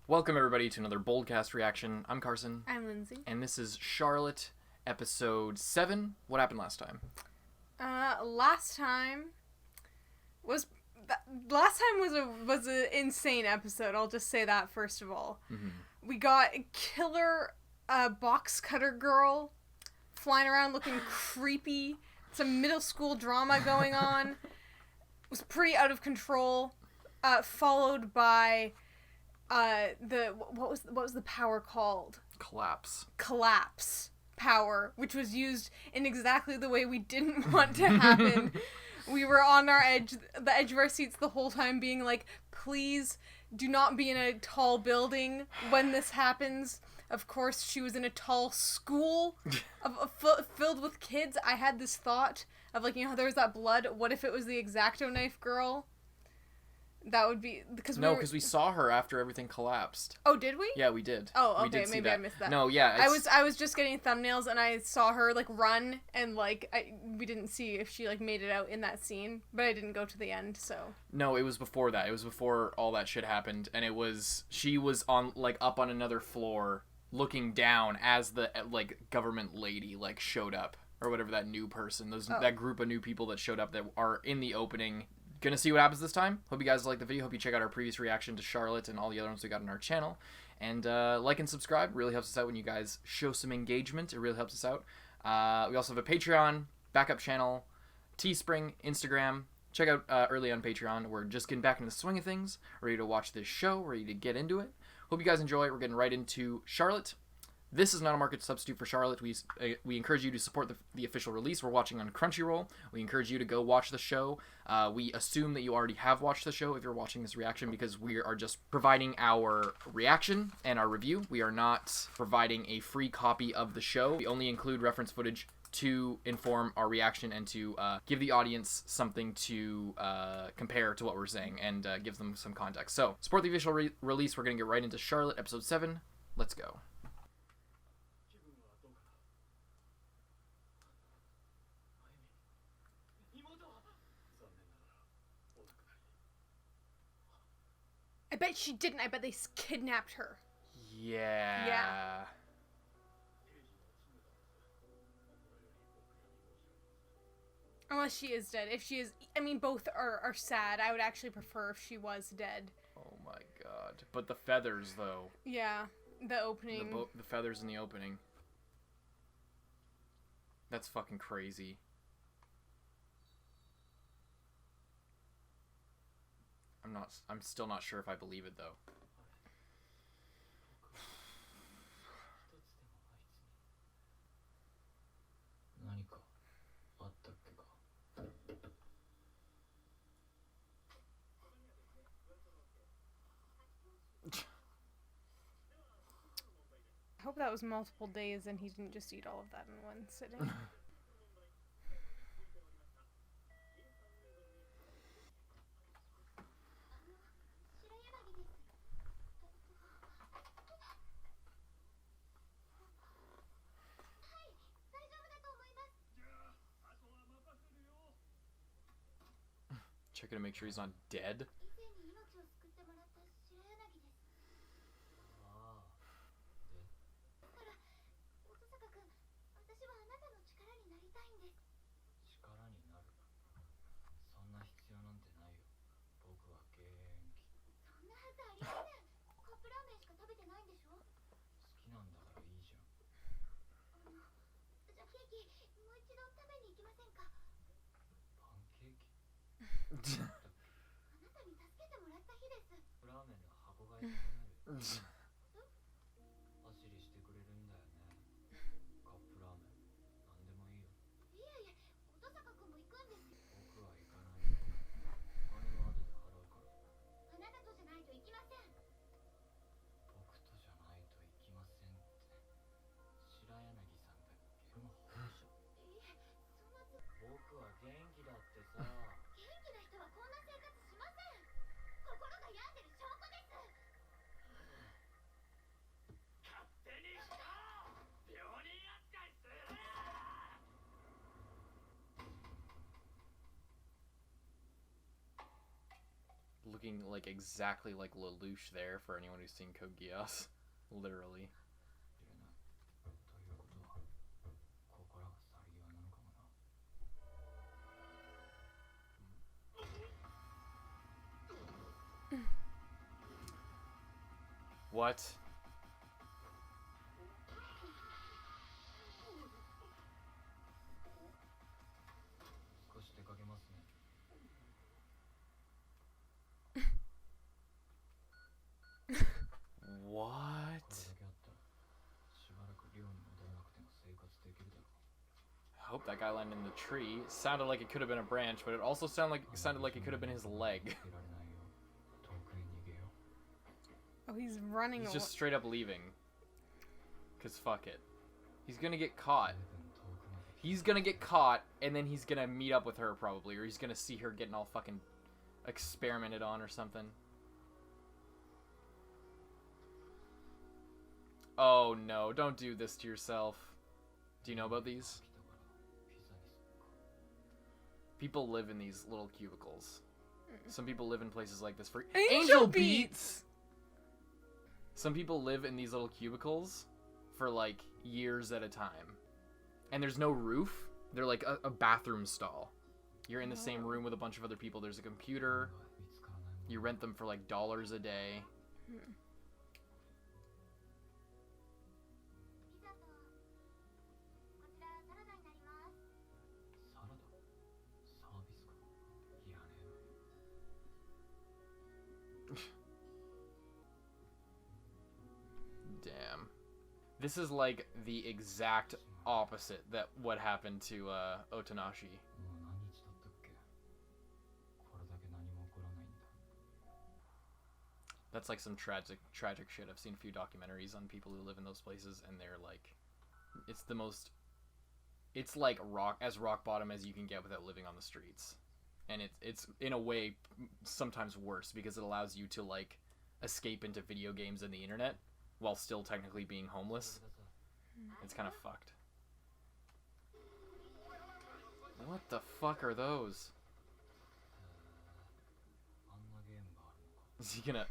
Welcome everybody to another Boldcast reaction. I'm Carson. I'm Lindsay. And this is Charlotte, episode 7. What happened last time? Last time was an insane episode. I'll just say that first of all. Mm-hmm. We got killer box cutter girl flying around looking creepy. Some middle school drama going on. It was pretty out of control. Followed by what was the power called? Collapse power, which was used in exactly the way we didn't want to happen. We were on the edge of our seats the whole time, being like, please do not be in a tall building when this happens. Of course, she was in a tall school filled with kids. I had this thought of, like, how there was that blood. What if it was the X-Acto knife girl? That would be because we saw her after everything collapsed. Oh, did we? Yeah, we did. Oh, okay, maybe I missed that. No, yeah, I was just getting thumbnails and I saw her like run and like we didn't see if she like made it out in that scene, but I didn't go to the end, so. No, it was before that. It was before all that shit happened, and she was on like up on another floor looking down as the like government lady like showed up or whatever, that new person, that group of new people that showed up that are in the opening. Gonna see what happens this time. Hope you guys like the video. Hope you check out our previous reaction to Charlotte and all the other ones we got on our channel. And like and subscribe. Really helps us out when you guys show some engagement. It really helps us out. We also have a Patreon, backup channel, Teespring, Instagram. Check out early on Patreon. We're just getting back into the swing of things. Ready to watch this show. Ready to get into it. Hope you guys enjoy it. We're getting right into Charlotte. This is not a market substitute for Charlotte. We encourage you to support the official release. We're watching on Crunchyroll. We encourage you to go watch the show. We assume that you already have watched the show if you're watching this reaction, because we are just providing our reaction and our review. We are not providing a free copy of the show. We only include reference footage to inform our reaction and to give the audience something to compare to what we're saying and give them some context. So, support the official release. We're going to get right into Charlotte, episode 7. Let's go. I bet she didn't. I bet they kidnapped her. Yeah. Unless she is dead. If she is, I mean, both are sad. I would actually prefer if she was dead. Oh my god. But the feathers, though. Yeah, the opening. The feathers in the opening. That's fucking crazy. I'm still not sure if I believe it, though. I hope that was multiple days and he didn't just eat all of that in one sitting. Checking to make sure he's not dead. looking like exactly like Lelouch there for anyone who's seen Code Geass. Literally. What? What? I hope that guy landed in the tree. Sounded like it could have been a branch, but it also sounded like it could have been his leg. Oh, he's running. He's just straight up leaving. Cause fuck it. He's gonna get caught. He's gonna get caught, and then he's gonna meet up with her probably, or he's gonna see her getting all fucking experimented on or something. Oh no, don't do this to yourself. Do you know about these? People live in these little cubicles. Some people live in places like this for Angel Beats! Some people live in these little cubicles for like years at a time. And there's no roof. They're like a bathroom stall. You're in the same room with a bunch of other people. There's a computer. You rent them for like $1 a day. Damn. This is like the exact opposite that what happened to Otonashi. That's like some tragic shit. I've seen a few documentaries on people who live in those places, and they're like, it's like rock bottom as you can get without living on the streets. And it's in a way sometimes worse because it allows you to like escape into video games and the internet while still technically being homeless. It's kind of fucked. What the fuck are those? Is he gonna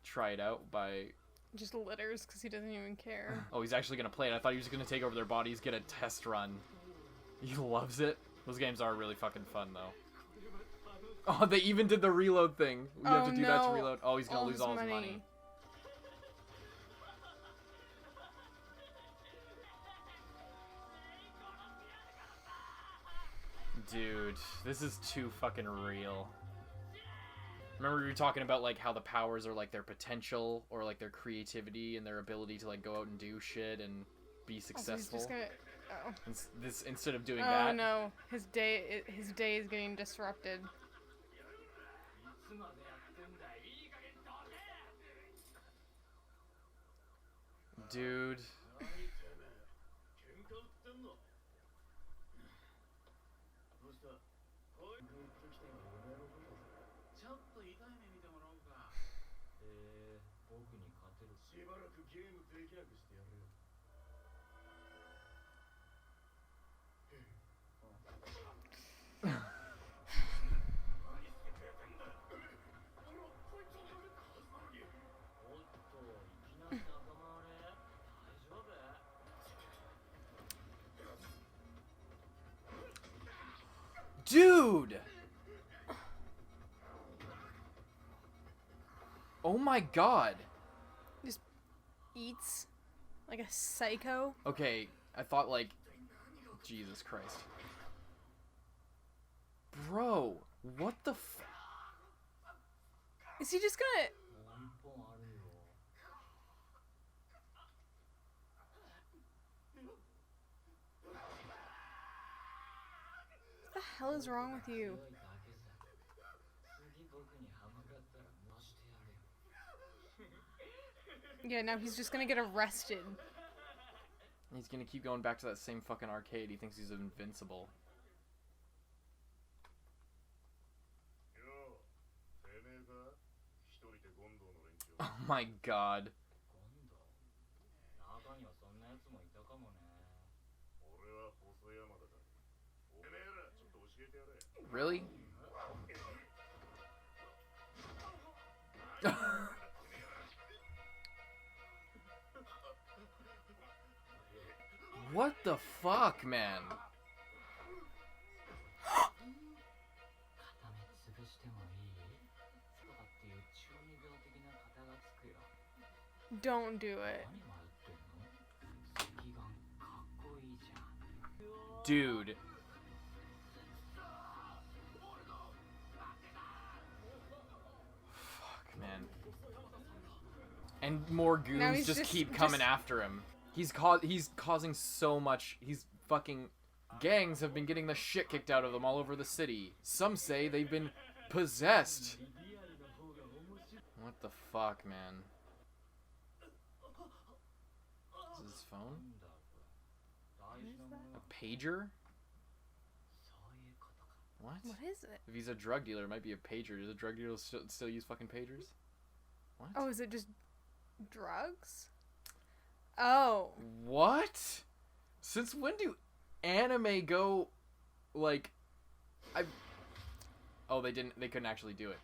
try it out by... Just litters because he doesn't even care. Oh, he's actually gonna play it. I thought he was gonna take over their bodies, get a test run. He loves it. Those games are really fucking fun, though. Oh, they even did the reload thing. You have to do that to reload. Oh, he's gonna lose all his money. Dude, this is too fucking real. Remember we were talking about like how the powers are like their potential or like their creativity and their ability to like go out and do shit and be successful. He's just gonna... Oh. This instead of doing that. Oh no, his day is getting disrupted. Dude. Dude! Oh my god. Just eats like a psycho. Okay, I thought like... Jesus Christ. Bro, what the f... Is he just gonna... What the hell is wrong with you? Yeah, now he's just gonna get arrested. He's gonna keep going back to that same fucking arcade. He thinks he's invincible. Oh my god. Really? What the fuck, man? Don't do it. Dude. Fuck, man. And more goons just keep coming after him. He's causing so much. He's fucking... Gangs have been getting the shit kicked out of them all over the city. Some say they've been possessed. What the fuck, man? Is this his phone? A pager? What? What is it? If he's a drug dealer, it might be a pager. Does a drug dealer still use fucking pagers? What? Oh, is it just drugs? Oh. What? Since when do anime go, like, Oh, they couldn't actually do it.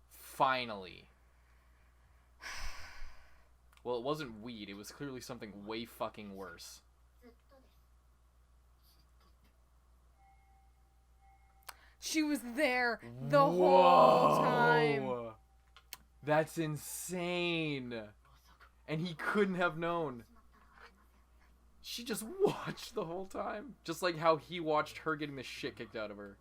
Finally. Well, it wasn't weed. It was clearly something way fucking worse. She was there the whole time. That's insane. And he couldn't have known. She just watched the whole time. Just like how he watched her getting the shit kicked out of her.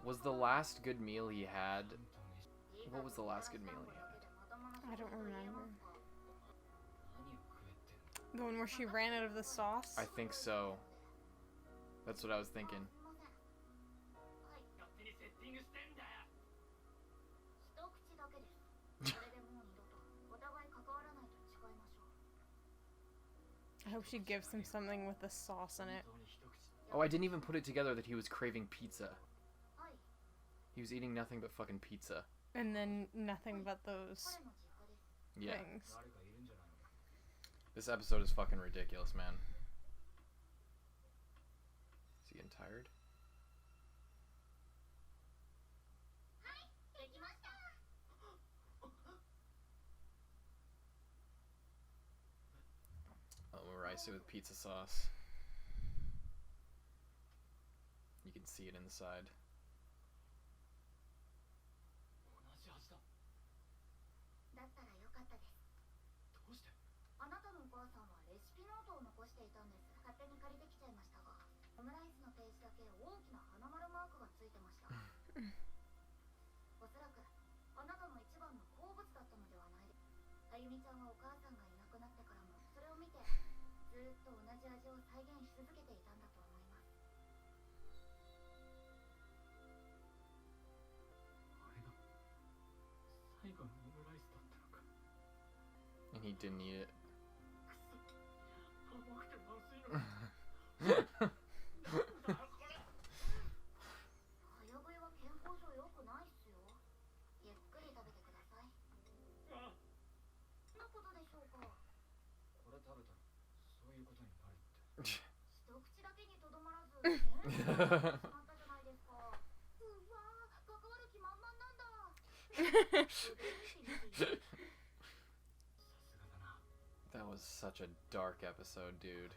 Was the last good meal he had... What was the last good meal he had? I don't remember. The one where she ran out of the sauce? I think so. That's what I was thinking. I hope she gives him something with the sauce in it. Oh, I didn't even put it together that he was craving pizza. He was eating nothing but fucking pizza. And then nothing but those things. This episode is fucking ridiculous, man. Is he getting tired? Rice with pizza sauce. You can see it inside. And he didn't eat it. That was such a dark episode, dude.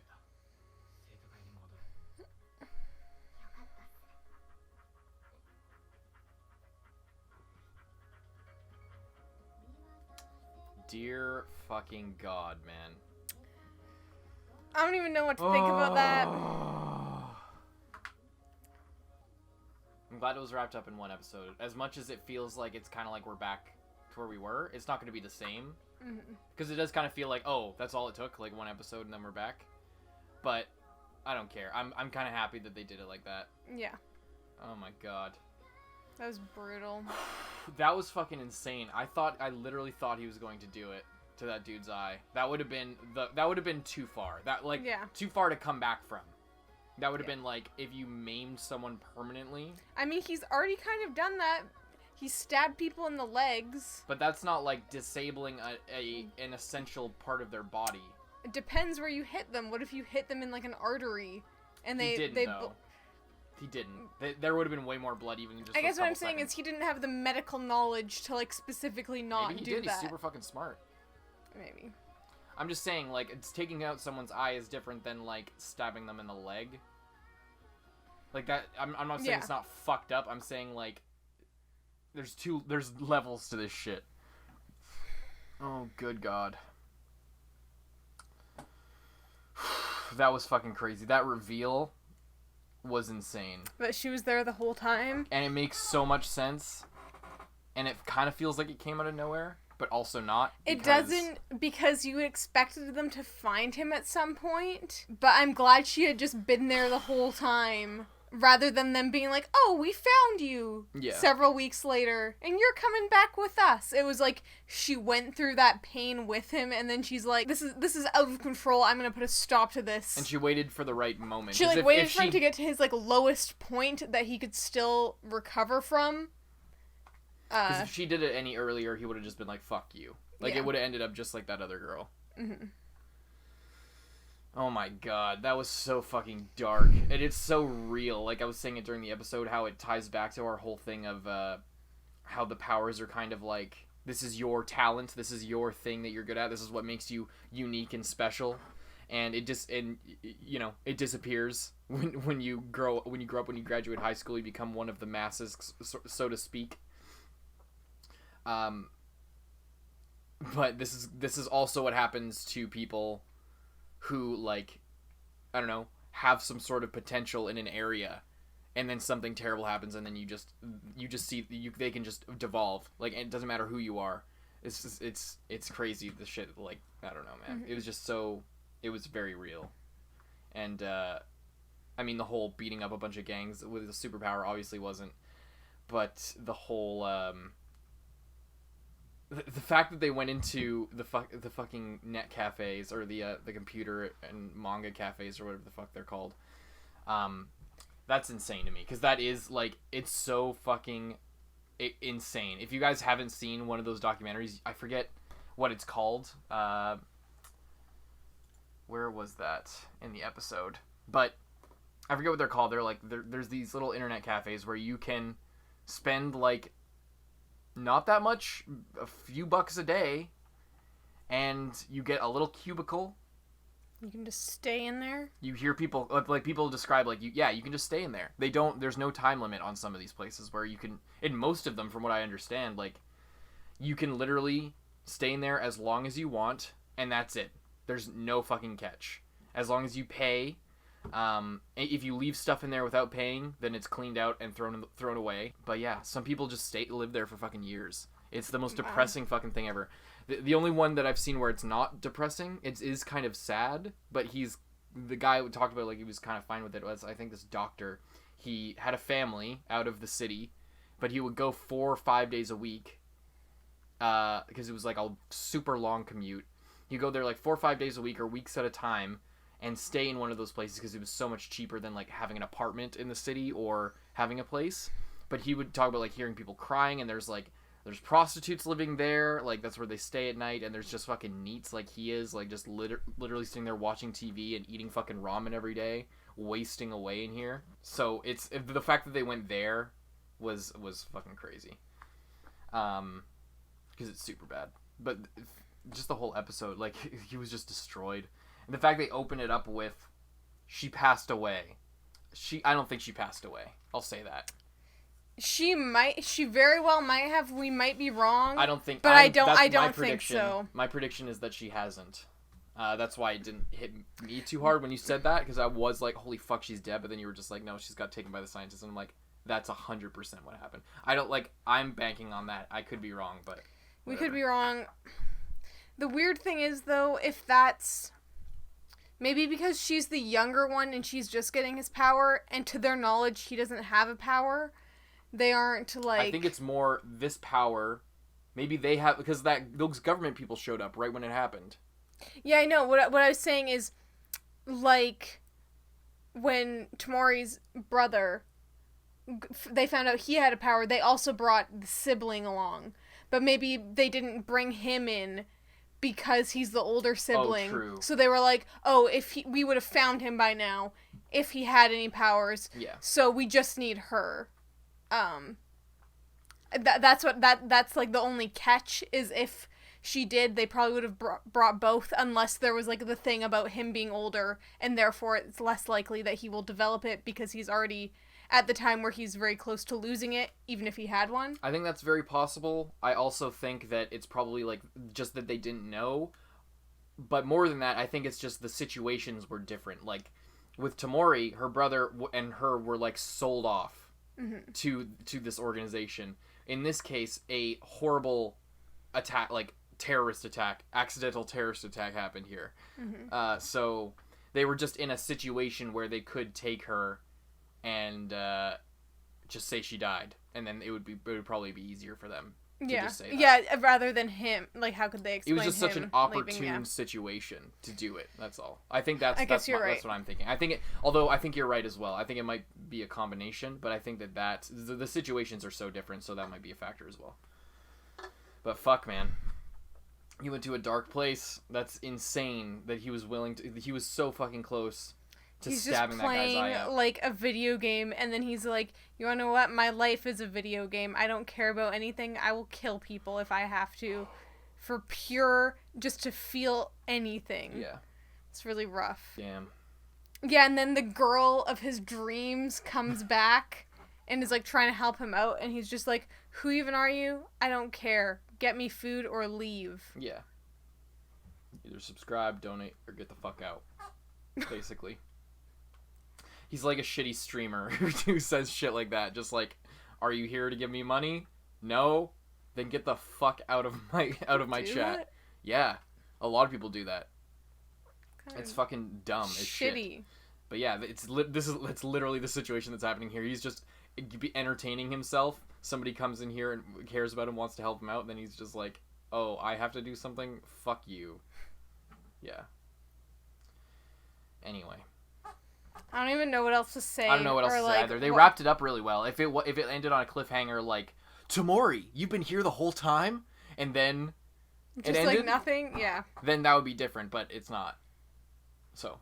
Dear fucking God, man. I don't even know what to think about that. I'm glad it was wrapped up in one episode. As much as it feels like it's kind of like we're back to where we were, it's not going to be the same. Because it does kind of feel like, oh, that's all it took, like one episode and then we're back. But I don't care. I'm kind of happy that they did it like that. Yeah. Oh my God. That was brutal. That was fucking insane. I literally thought he was going to do it to that dude's eye. That would have been too far. Too far to come back from. That would have been like if you maimed someone permanently. I mean, he's already kind of done that. He stabbed people in the legs. But that's not like disabling an essential part of their body. It depends where you hit them. What if you hit them in like an artery, and He didn't. He didn't. There would have been way more blood even just. I guess what I'm saying is he didn't have the medical knowledge to like specifically not Maybe he do did. that. He's super fucking smart. Maybe. I'm just saying, like, it's taking out someone's eye is different than like stabbing them in the leg. Like that. I'm not saying it's not fucked up. I'm saying like. There's levels to this shit. Oh, good God. That was fucking crazy. That reveal was insane. But she was there the whole time. And it makes so much sense. And it kind of feels like it came out of nowhere, but also not. It doesn't, because you expected them to find him at some point. But I'm glad she had just been there the whole time. Rather than them being like, oh, we found you several weeks later, and you're coming back with us. It was like, she went through that pain with him, and then she's like, this is out of control, I'm gonna put a stop to this. And she waited for the right moment. She like waited for him to get to his like lowest point that he could still recover from. Because if she did it any earlier, he would have just been like, fuck you. Like, it would have ended up just like that other girl. Mm-hmm. Oh my God, that was so fucking dark. And it's so real. Like I was saying it during the episode, how it ties back to our whole thing of how the powers are kind of like, this is your talent, this is your thing that you're good at, this is what makes you unique and special. And it it disappears when you grow up, when you graduate high school, you become one of the masses, so to speak. But this is also what happens to people who, like, I don't know, have some sort of potential in an area, and then something terrible happens, and then you just see they can just devolve. Like, it doesn't matter who you are. It's crazy, the shit. Like, I don't know, man. Mm-hmm. It was just so, it was very real. And I mean, the whole beating up a bunch of gangs with a superpower obviously wasn't, but the whole the fact that they went into the fucking net cafes, or the computer and manga cafes, or whatever the fuck they're called, that's insane to me, because that is, like, it's so fucking insane. If you guys haven't seen one of those documentaries, I forget what it's called. Where was that in the episode? But I forget what they're called. They're like, there's these little internet cafes where you can spend, like, not that much, a few bucks a day, and you get a little cubicle. You can just stay in there. You hear people, like, people describe, like, you can just stay in there. There's no time limit on some of these places, where you can, in most of them, from what I understand, like, you can literally stay in there as long as you want, and that's it. There's no fucking catch. As long as you pay. If you leave stuff in there without paying, then it's cleaned out and thrown away. But yeah, some people just live there for fucking years. It's the most depressing fucking thing ever. The only one that I've seen where it's not depressing, it is kind of sad, but the guy who talked about, like, he was kind of fine with it, was, I think, this doctor. He had a family out of the city, but he would go 4 or 5 days a week, because it was like a super long commute. He'd go there like 4 or 5 days a week, or weeks at a time, and stay in one of those places because it was so much cheaper than, like, having an apartment in the city or having a place. But he would talk about, like, hearing people crying, and there's prostitutes living there, like, that's where they stay at night, and there's just fucking neats like he is, like, just literally sitting there watching TV and eating fucking ramen every day, wasting away in here. So the fact that they went there was fucking crazy. Because it's super bad. But just the whole episode, like, he was just destroyed. And the fact they open it up with, she passed away. I don't think she passed away. I'll say that. She very well might have. We might be wrong. I don't think. But I don't think so. My prediction is that she hasn't. That's why it didn't hit me too hard when you said that, because I was like, holy fuck, she's dead. But then you were just like, no, she's got taken by the scientists. And I'm like, that's 100% what happened. I'm banking on that. I could be wrong, but whatever. We could be wrong. The weird thing is, though, if that's... Maybe because she's the younger one and she's just getting his power, and to their knowledge, he doesn't have a power. They aren't, like... I think it's more this power. Maybe they have... Because those government people showed up right when it happened. Yeah, I know. What I was saying is, like... when Tamori's brother, they found out he had a power, they also brought the sibling along. But maybe they didn't bring him in because he's the older sibling. Oh, true. So they were like, oh, we would have found him by now if he had any powers. Yeah. So we just need her. That's like the only catch is if she did, they probably would have brought both, unless there was like the thing about him being older and therefore it's less likely that he will develop it because he's already at the time where he's very close to losing it, even if he had one. I think that's very possible. I also think that it's probably like just that they didn't know. But more than that, I think it's just the situations were different. Like with Tamori, her brother and her were like sold off to this organization. In this case, a horrible attack, like terrorist attack, accidental terrorist attack happened here. So they were just in a situation where they could take her and just say she died, and then it would probably be easier for them to just say that. Yeah, rather than him. Like, how could they explain it was just such an opportune leaving, situation to do it. That's all. I think that's right. That's what I'm thinking. Although I think you're right as well. I think it might be a combination, but I think that the situations are so different, so that might be a factor as well. But fuck, man. He went to a dark place. That's insane that he was willing to. He was so fucking close to stabbing that guy's eye out. He's just playing like a video game, and then he's like, you wanna know what? My life is a video game. I don't care about anything. I will kill people if I have to. For pure, just to feel anything. Yeah. It's really rough. Damn. Yeah, and then the girl of his dreams comes back and is like trying to help him out, and he's just like, who even are you? I don't care. Get me food or leave. Yeah. Either subscribe, donate, or get the fuck out. Basically. He's like a shitty streamer who says shit like that. Just like, are you here to give me money? No? Then get the fuck out of my chat. That? Yeah. A lot of people do that. It's fucking dumb as shit. Shitty. But yeah, it's literally the situation that's happening here. He's just entertaining himself. Somebody comes in here and cares about him, wants to help him out, and then he's just like, oh, I have to do something? Fuck you. Yeah. Anyway. I don't even know what else to say. I don't know what else to say either. They wrapped it up really well. If it ended on a cliffhanger like, Tamori, you've been here the whole time? And then just it ended, like nothing? Yeah. Then that would be different, but it's not. So.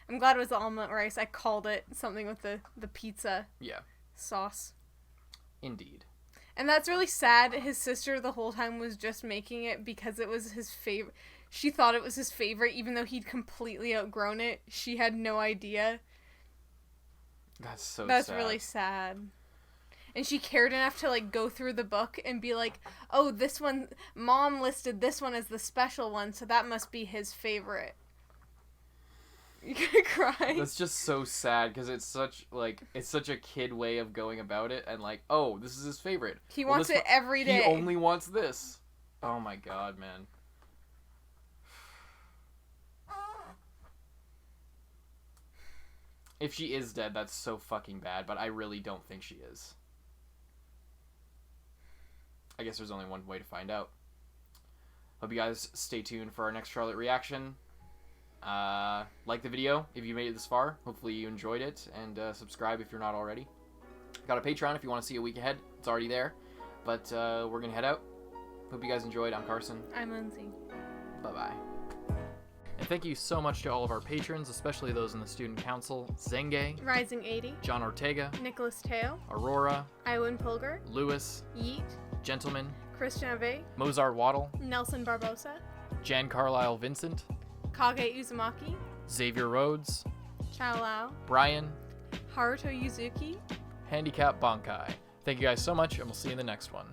I'm glad it was the omelet rice. I called it something with the pizza sauce. Indeed. And that's really sad. His sister the whole time was just making it because it was his favorite. She thought it was his favorite, even though he'd completely outgrown it. She had no idea. That's so sad. That's really sad. And she cared enough to, like, go through the book and be like, oh, this one, Mom listed this one as the special one, so that must be his favorite. You gonna cry? That's just so sad, because it's such a kid way of going about it, and like, oh, this is his favorite. He wants it every day. He only wants this. Oh my god, man. If she is dead, that's so fucking bad, but I really don't think she is. I guess there's only one way to find out. Hope you guys stay tuned for our next Charlotte reaction. Like the video if you made it this far. Hopefully you enjoyed it, and subscribe if you're not already. Got a Patreon if you want to see a week ahead. It's already there. But we're gonna head out. Hope you guys enjoyed. I'm Carson. I'm Lindsay. Bye-bye. And thank you so much to all of our patrons, especially those in the Student Council: Zenge, Rising 80, John Ortega, Nicholas Teo, Aurora, Iwan Pulgar, Lewis, Yeet, Gentleman, Christian Ave, Mozart Waddle, Nelson Barbosa, Jan Carlisle Vincent, Kage Uzumaki, Xavier Rhodes, Chao Lao, Brian, Haruto Yuzuki, Handicap Bankai. Thank you guys so much, and we'll see you in the next one.